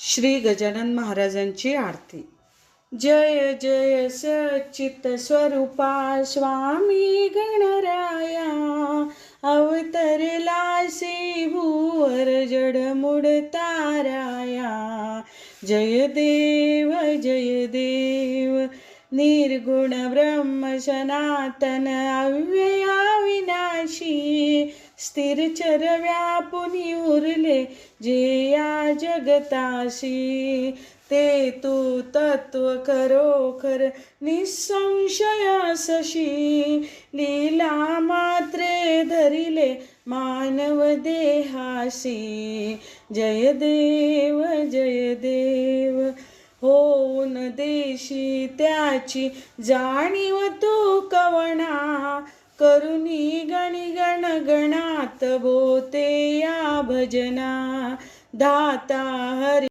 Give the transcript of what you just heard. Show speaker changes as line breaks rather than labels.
श्री गजानन महाराजांची आरती. जय जय सच्चित स्वरूपा स्वामी गणराया, अवतरलासी भूवर जडमुड ताराया. जय देव निर्गुण ब्रह्म सनातन अव्यया विनाशी, स्थिरचर व्यापुनी उरले जे या जगताशी. ते तू तत्व खरोखर निसंशय असशी, लीला मात्रे धरिले मानव देहासी. जय देव होऊन देशी त्याची जाणीव तू कवना, करुणी गण गणात बोते या भजना. दाता हरी